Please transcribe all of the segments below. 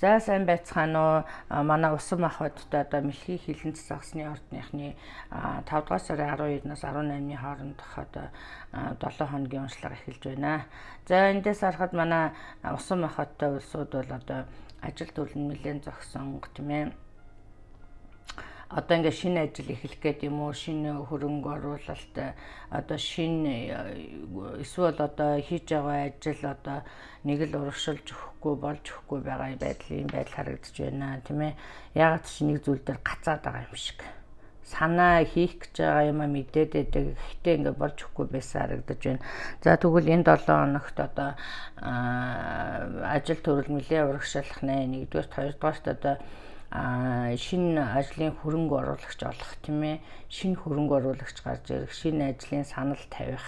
За сайн байцгаана уу? Манай усан ах бодтой одоо Мэлхий хилэнц загсны ордныхны 5 дугаар сарын 12-наас 18-ны хоорондох одоо 7 хоногийн уншлага эхэлж байна. За эндээс харахад манай усан ах бодтой улсууд бол одоо ажил төрлийн нэлээд зогсон тийм ээ. Одоо ингээ шинэ ажил эхлэх гээд юм уу, шинэ хөрөнгө оруулалт одоо шинэ эсвэл одоо хийж байгаа ажил одоо нэг л урагшилж өгөхгүй болж өгөхгүй байгаа байдал харагдаж байна тийм ээ. Ягаад ч нэг зүйл дээр гацаад байгаа юм шиг. Санаа хийх гэж байгаа юм мэдээд байдаг. Гэхдээ ингээ болж өгөхгүй байсан харагдаж байна. За тэгвэл энэ 7 хоногт одоо ажил төрөл нэлээд урагшаалах нэ. Нэгдүгээр, хоёрдугаарт одоо шинэ ажлын хөрөнгө оруулагч олох тийм ээ, шинэ хөрөнгө оруулагч гарч ирэх, шинэ ажлын санал тавих,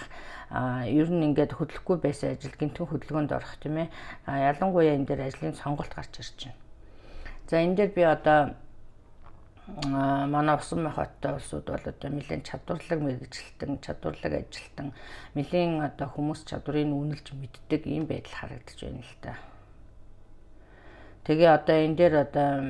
ер нь ингээд хөдөлгөхгүй байсан ажил гинтэн хөдөлгөөнд орох тийм ээ. Ялангуяа энэ дээр ажлын сонголт гарч ирж байна. За энэ дээр би одоо манай усан мах хоттой улсууд бол одоо нэлээд чадварлаг мэргэжилтэн, чадварлаг ажилтан, нэлээд одоо хүмүүс чадварыг үнэлж мэддэг ийм байдал харагдаж байна л да. Тэгээ одоо энэ дээр одоо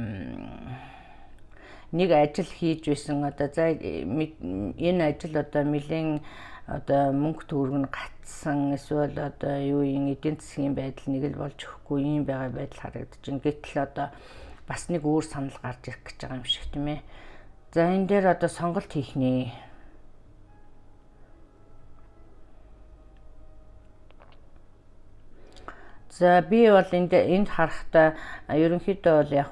нэг ажил хийж байсан одоо за энэ ажил одоо нэлээд одоо мөнгө төгрөг нь гатсан эсвэл одоо юу юм эдийн засгийн байдал нэг л болж өгөхгүй юм байгаа байдал харагдаж байна. Гэтэл одоо бас нэг өөр санал гарч ирэх гэж байгаа юм шиг тийм ээ. За энэ дээр одоо сонголт хийх нэ. За би бол энд харахтаа ерөнхийдөө бол яг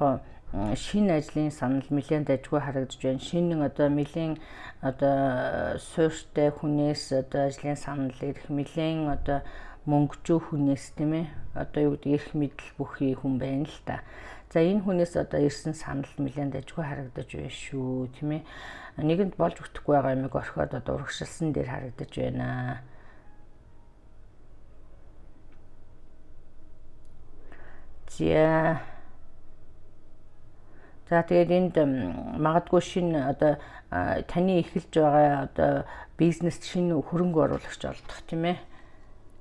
шинэ ажлын санал нэлээд дажгүй харагдаж байна. Шинэ одоо нэлээд одоо суурьтай хүнээс одоо ажлын санал ирэх, нэлээд одоо мөнгөжөө хүнээс тийм ээ. Одоо юу гэдэг эрх мэдэл бүхий хүн байна л та. За энэ хүнээс одоо ирсэн санал нэлээд дажгүй харагдаж байна шүү тийм ээ. Нэгэнд болж өгөхгүй байгаа юмыг орхиод одоо урагшилсан дээр харагдаж байна. За тэгээд энд магадгүй шинэ одоо таны эхэлж байгаа одоо бизнест шинэ хөрөнгө оруулагч олдох тийм ээ.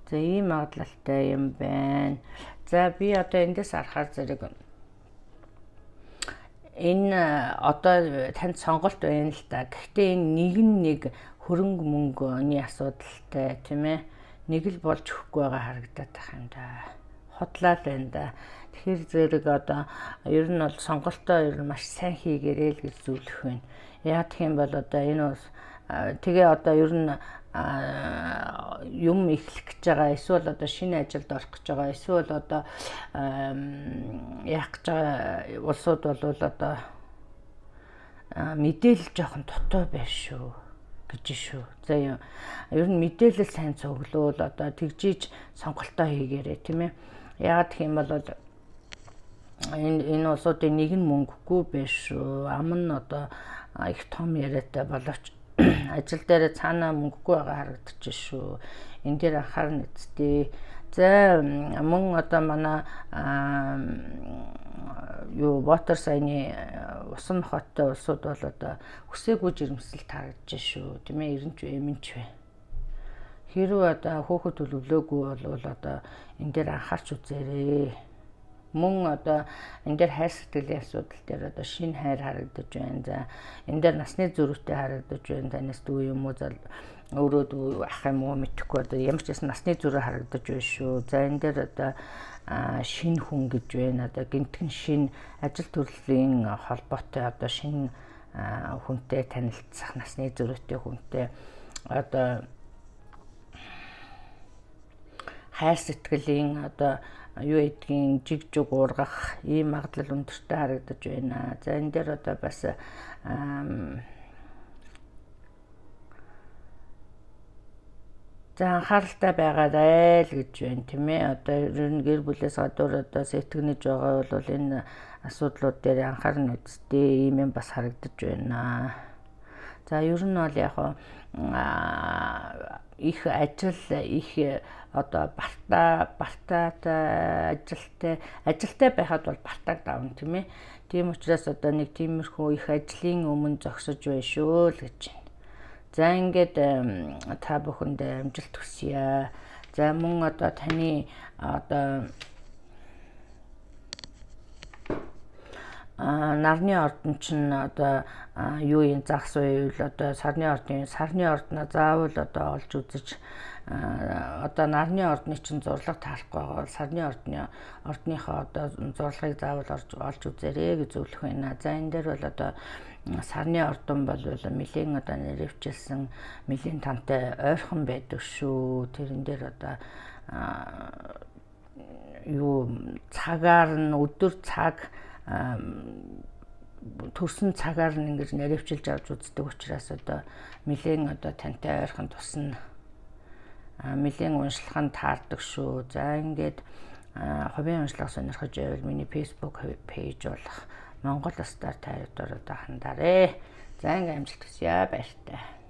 За ийм магадлалтай юм байна. За би одоо эндээс харахаар зэрэг энэ одоо танд сонголт байна л да. Гэхдээ энэ нэг хөрөнгө мөнгөний асуудалтай тийм ээ. Нэг л болж өгөхгүй байгаа харагдаад байгаа юм да. Хотлал байна да. Тэгэхээр зэрэг одоо ер нь бол сонголтоо ер нь маш сайн хийгээрэй л гэж зөвлөх байна. Яг тийм бол одоо энэ бас тэгээ одоо ер нь юм эхлэх гэж байгаа эсвэл одоо шинэ ажилд орох гэж байгаа эсвэл одоо яах гэж байгаа улсууд бол одоо мэдээлэл жоохон дутуу байна шүү гэж шүү. За ер нь мэдээлэл сайн цуглуул одоо тэгжиж сонголтоо хийгээрэй тийм ээ. Яагаад гэх юм бол энэ улсуудын нэг нь мөнгөгүй биш шүү. Ам нь одоо их том яриатай боловч ажил дээр цаанаа мөнгөгүй байгаа харагдаж шүү. Энэ дээр анхаарна үсттэй. За мөн одоо манай Water сайн-ы усан хоттой улсууд бол одоо хүсээгүй жирэмсэлт харагдаж шүү. Тийм ээ, эренч эмэнч бай. Хэрвээ одоо хөөхөд төлөвлөөгүй бол одоо энэ дээр анхаарч үзээрэй. Мөн одоо энэ дээр хайр сэтгэлийн асуудал дээр одоо шинэ хайр харагдаж байна. За энэ дээр насны зөрүүтэй харагдаж байна. Танаас дүү юм уу өөрөө дүү ах юм уу мэдэхгүй одоо ямар ч гэсэн насны зөрүү харагдаж байна шүү. За энэ дээр одоо шинэ хүн гэж байна. Одоо гинтхэн шинэ ажил төрлийн холбоотой одоо шинэ хүнтэй танилцах, насны зөрүүтэй хүнтэй одоо хайр сэтгэлийн одоо юу гэдгийг жиг уургах ийм магадлал өндөртэй харагдаж байна. За энэ дээр одоо бас за анхааралтай байгаарай л гэж байна тийм ээ. Одоо ер нь гэр бүлээс гадуур одоо сэтгэнэж байгаа бол энэ асуудлууд дээр анхаарна үсттэй ийм юм бас харагдаж байна. За ер нь бол яг их ажил их одоо бартаатай ажилтай байхад бол бартааг давна тийм ээ. Тийм учраас одоо нэг тиймэрхүү их ажлын өмнө зогсож байна шүү л гэж байна. За ингээд та бүхэндээ амжилт хүсье. За мөн одоо таны одоо нарны ордон чинь одоо юу юм загас үевэл одоо сарны ордноо заавал одоо олж үзэж одоо нарны ордны чинь зурлаг таалахгүй байгаа бол сарны ордныхоо одоо зурлагыг заавал олж үзээрэй гэж зөвлөх байна. За энэ дээр бол одоо сарны ордон бол нэлийн одоо нэрвчилсэн нэлийн тантай ойрхон байдаг шүү. Тэрэн дээр одоо юу цагаар нь өдөр цаг төрсөн цагаар нь ингэж наривчилж авч үздэг учраас одоо нэлийн одоо тантай ойрхон тусна нэлийн уншлах нь таардаг шүү. За ингээд хувийн уншлага сонирхож байвал миний Facebook пэйж болох Монгол Стар тайрууд одоо хандаарэ. За ингээд амжилт хүсье баяртай.